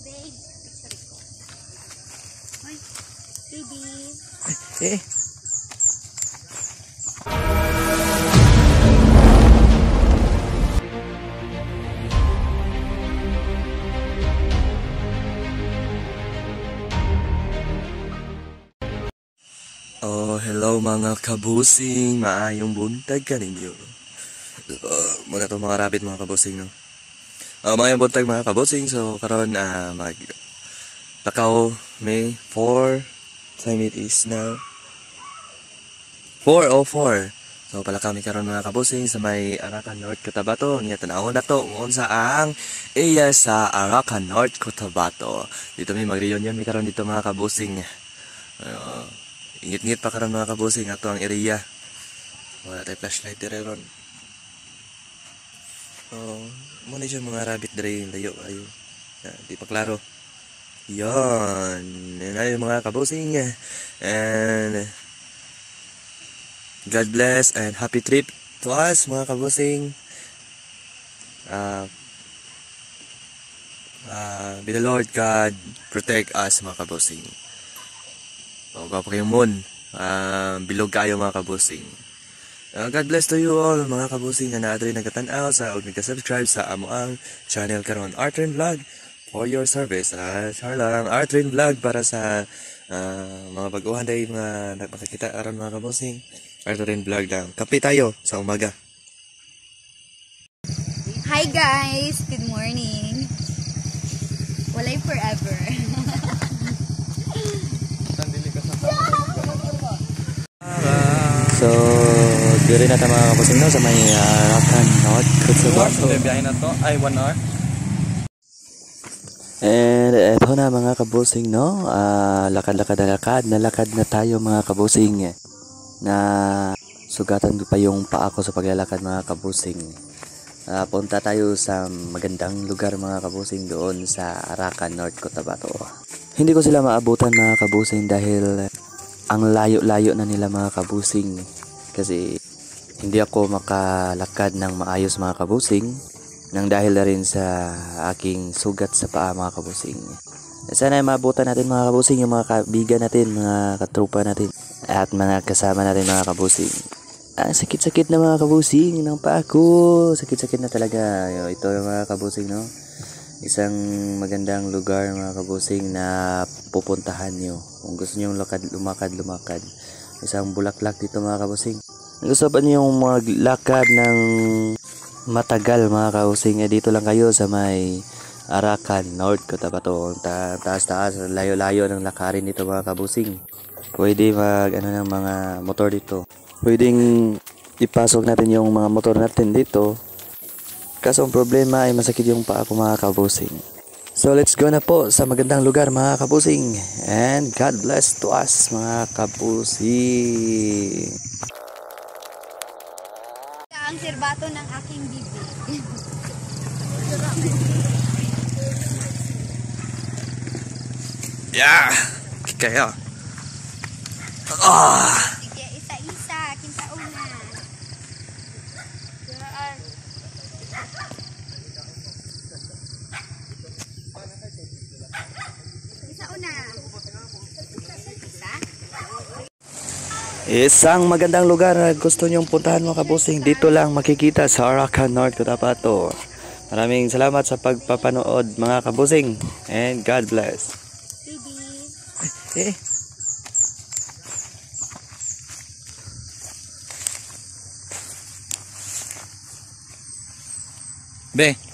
Babe, picture ko. Ay, baby. Eh. Oh, hello mga kabusing. Maayong buntag ka ninyo. Muna to mga rabbit mga kabusing, no? Maayong buntag mga kabusing. So, karon mag Takaw, May 4. Time it is now 4:04. So, pala kami karon mga kabusing sa may Arakan North, Cotabato. Nga tanawon na to. Unsa ang iya sa Arakan North, Cotabato. Dito may mag-reunion mi karon dito mga kabusing. Ingit-ngit pa karon mga kabusing ato ang area. Wala tayo flashlight dire ron. Muna siya mga rabbit dire layo ayo. Di pa klaro. Yan. Yan ay mga kabusing. And God bless and happy trip to us mga kabusing. May the Lord God protect us mga kabusing. Gwapo kayong moon. Bilog kayo mga kabusing. God bless to you all mga kabusing na naadri nagkatanaw sa huwag nagka-subscribe sa amo ang channel karon Artrin Vlog for your service. Char lang Artrin Vlog para sa mga baguhan dahil mga nakakita aron mga kabusing. Artrin Vlog lang. Kape tayo sa umaga. Hi guys! Good morning! Walay forever. So, diri na tayo mga kabusing no, sa may Arakan North, Cotabato. Biyahe na to ay 1 hour. And eto na mga kabusing no, lakad na tayo mga kabusing. Na sugatan pa yung paa ko sa paglalakad mga kabusing. Punta tayo sa magandang lugar mga kabusing doon sa Arakan North, Cotabato. Hindi ko sila maabutan mga kabusing dahil ang layo-layo na nila mga kabusing. Kasi hindi ako makalakad ng maayos mga kabusing nang dahil na rin sa aking sugat sa paa mga kabusing. Sana ay maabutan natin mga kabusing yung mga kaibigan natin, mga katrupa natin at mga kasama natin mga kabusing. Sakit-sakit na mga kabusing ng paa ko. Sakit-sakit na talaga. Ito yung mga kabusing no. Isang magandang lugar mga kabusing na pupuntahan nyo kung gusto nyo lumakad. Isang bulaklak dito mga kabusing. Gusto ba nyo yung maglakad ng matagal mga kabusing, dito lang kayo sa may Arakan North, Cotabato. Taas-taas, layo-layo ng lakarin dito mga kabusing. Pwede ng mga motor dito. Pwedeng ipasok natin yung mga motor natin dito. Kaso ang problema ay masakit yung paa ko mga kabusing. So let's go na po sa magandang lugar mga kabusing. And God bless to us mga kabusing. Ang sirbato ng aking bibi. Yeah! Kaya. Sige, isa-isa. Kinsa una. Isa una. Isa? Isang magandang lugar na gusto nyong puntahan mga kabusing. Dito lang makikita sa Arakan North, Cotabato. Maraming salamat sa pagpapanood mga kabusing. And God bless. Baby. Be.